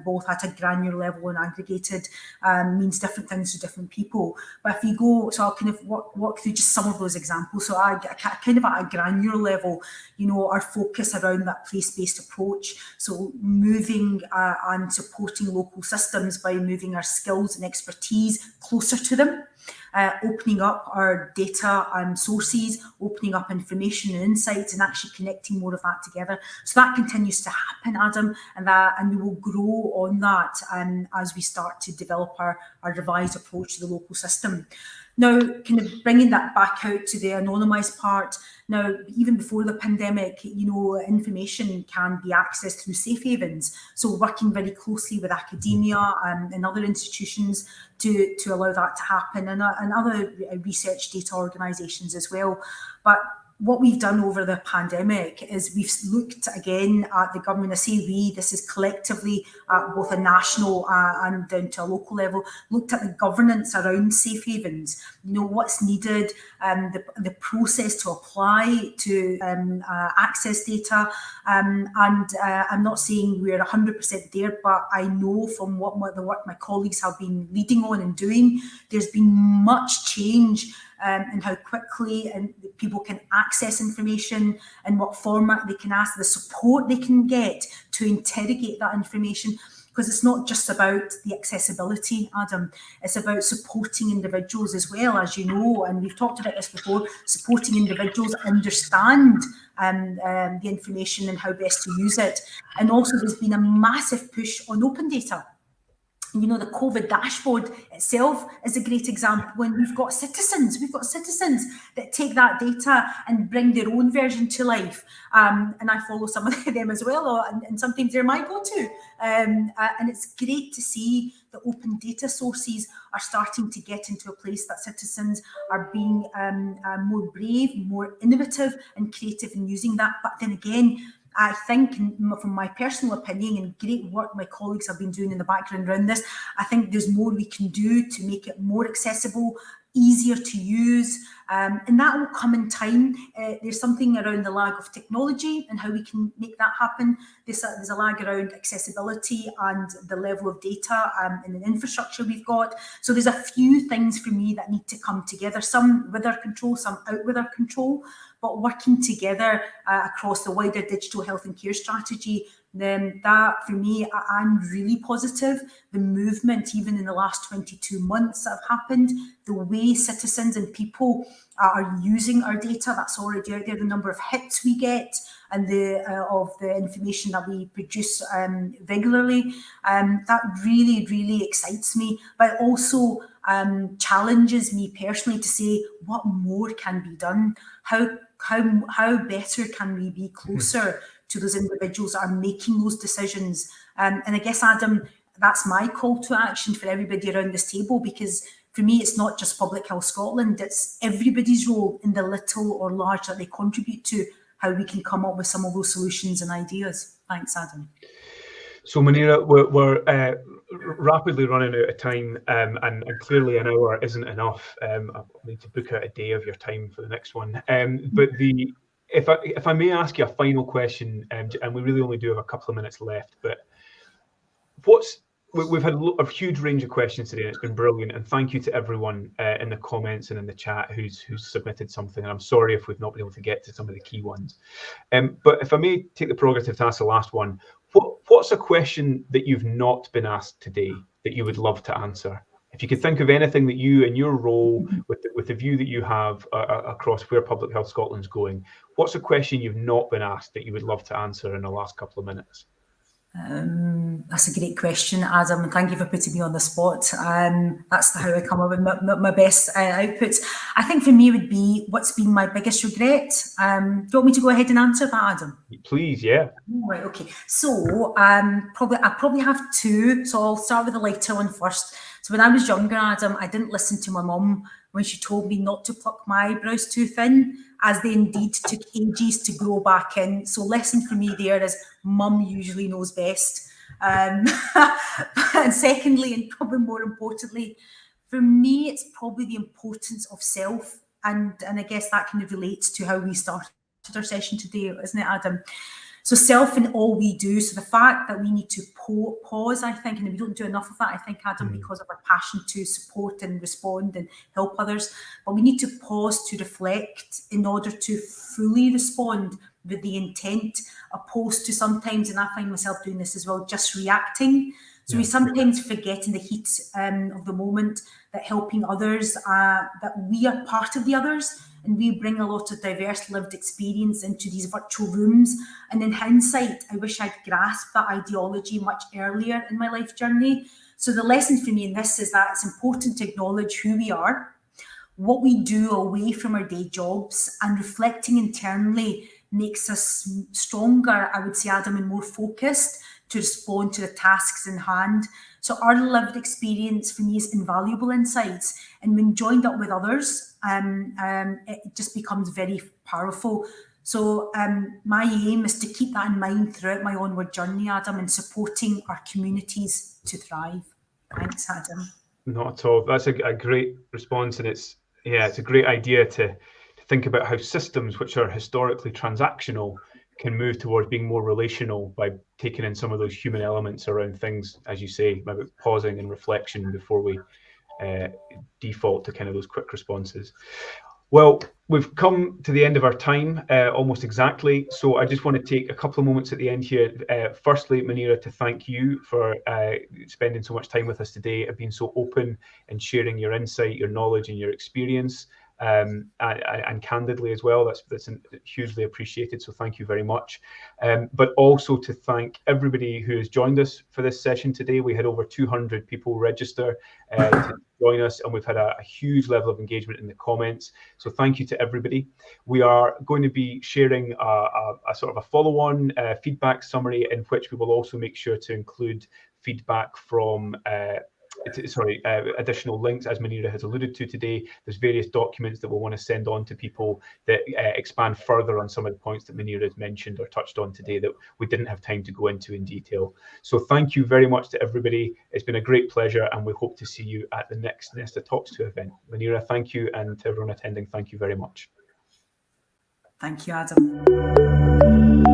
both at a granular level and aggregated, means different things to different people. But if you go, so I'll kind of walk through just some of those examples. So I kind of at a granular level, you know, our focus around that place-based approach. So moving and supporting local systems by moving our skills and expertise closer to them. Opening up our data and sources, opening up information and insights, and actually connecting more of that together. So that continues to happen, Adam, and we will grow on that as we start to develop our revised approach to the local system. Now, kind of bringing that back out to the anonymised part. Now, even before the pandemic, you know, information can be accessed through safe havens. So working very closely with academia and other institutions to allow that to happen, and other research data organisations as well. But what we've done over the pandemic is we've looked again at the government. I say we, this is collectively at both a national and down to a local level, looked at the governance around safe havens, you know, what's needed, the process to apply to access data. And I'm not saying we're 100% there, but I know from the work my colleagues have been leading on and doing, there's been much change and how quickly and people can access information, and what format they can ask, the support they can get to interrogate that information. Because it's not just about the accessibility, Adam, it's about supporting individuals as well, as you know, and we've talked about this before, supporting individuals understand the information and how best to use it. And also there's been a massive push on open data. You know, the COVID dashboard itself is a great example when we've got citizens that take that data and bring their own version to life. And I follow some of them as well, and sometimes they're my go-to. And it's great to see the open data sources are starting to get into a place that citizens are being more brave, more innovative and creative in using that. But then again, I think, from my personal opinion, and great work my colleagues have been doing in the background around this, I think there's more we can do to make it more accessible, easier to use, and that will come in time. There's something around the lag of technology and how we can make that happen. There's a lag around accessibility and the level of data and the infrastructure we've got. So there's a few things for me that need to come together, some with our control, some out with our control, but working together across the wider digital health and care strategy. That, for me, I'm really positive. The movement, even in the last 22 months that have happened, the way citizens and people are using our data, that's already out there, the number of hits we get and of the information that we produce regularly, that really, really excites me, but also challenges me personally to say, what more can be done? How better can we be closer to those individuals that are making those decisions? And I guess, Adam, that's my call to action for everybody around this table, because for me, it's not just Public Health Scotland, it's everybody's role in the little or large that they contribute to how we can come up with some of those solutions and ideas. Thanks, Adam. So, Manira, we're rapidly running out of time, and clearly an hour isn't enough. I need to book out a day of your time for the next one. But if I may ask you a final question, and we really only do have a couple of minutes left, but we've had a huge range of questions today, and it's been brilliant. And thank you to everyone in the comments and in the chat who's submitted something. And I'm sorry if we've not been able to get to some of the key ones. But if I may take the prerogative to ask the last one, what's a question that you've not been asked today that you would love to answer? If you could think of anything that you, in your role, with the view that you have across where Public Health Scotland's going, what's a question you've not been asked that you would love to answer in the last couple of minutes? That's a great question, Adam, and thank you for putting me on the spot. That's how I come up with my best outputs. I think for me would be, what's been my biggest regret? Do you want me to go ahead and answer that, Adam? Please, yeah. Right, okay. So I probably have two. So I'll start with the lighter one first. So when I was younger, Adam, I didn't listen to my mum when she told me not to pluck my eyebrows too thin, as they indeed took ages to grow back in. So lesson for me there is, mum usually knows best. And secondly, and probably more importantly, for me, it's probably the importance of self. And I guess that kind of relates to how we started our session today, isn't it, Adam? So self in all we do. So the fact that we need to pause, I think, and we don't do enough of that, I think, Adam, because of our passion to support and respond and help others. But we need to pause to reflect in order to fully respond with the intent, opposed to sometimes, and I find myself doing this as well, just reacting. So we sometimes forget in the heat of the moment that helping others, that we are part of the others, and we bring a lot of diverse lived experience into these virtual rooms. And in hindsight, I wish I'd grasped that ideology much earlier in my life journey. So the lesson for me in this is that it's important to acknowledge who we are, what we do away from our day jobs, and reflecting internally makes us stronger, I would say, Adam, and more focused to respond to the tasks in hand. So our lived experience for me is invaluable insights, and when joined up with others, it just becomes very powerful. So my aim is to keep that in mind throughout my onward journey, Adam, and supporting our communities to thrive. Thanks, Adam. Not at all. That's a great response, and it's a great idea to think about how systems which are historically transactional can move towards being more relational by taking in some of those human elements around things, as you say, about pausing and reflection before we default to kind of those quick responses. Well, we've come to the end of our time, almost exactly. So I just want to take a couple of moments at the end here. Firstly, Manira, to thank you for spending so much time with us today and being so open and sharing your insight, your knowledge and your experience. and candidly as well. That's hugely appreciated, so thank you very much. But also to thank everybody who has joined us for this session today. We had over 200 people register to join us, and we've had a huge level of engagement in the comments, so thank you to everybody. We are going to be sharing a sort of a follow-on feedback summary, in which we will also make sure to include feedback from additional links, as Manira has alluded to today. There's various documents that we'll want to send on to people that expand further on some of the points that Manira has mentioned or touched on today that we didn't have time to go into in detail. So thank you very much to everybody. It's been a great pleasure, and we hope to see you at the next Nesta Talks 2 event. Manira, thank you, and to everyone attending, thank you very much. Thank you, Adam.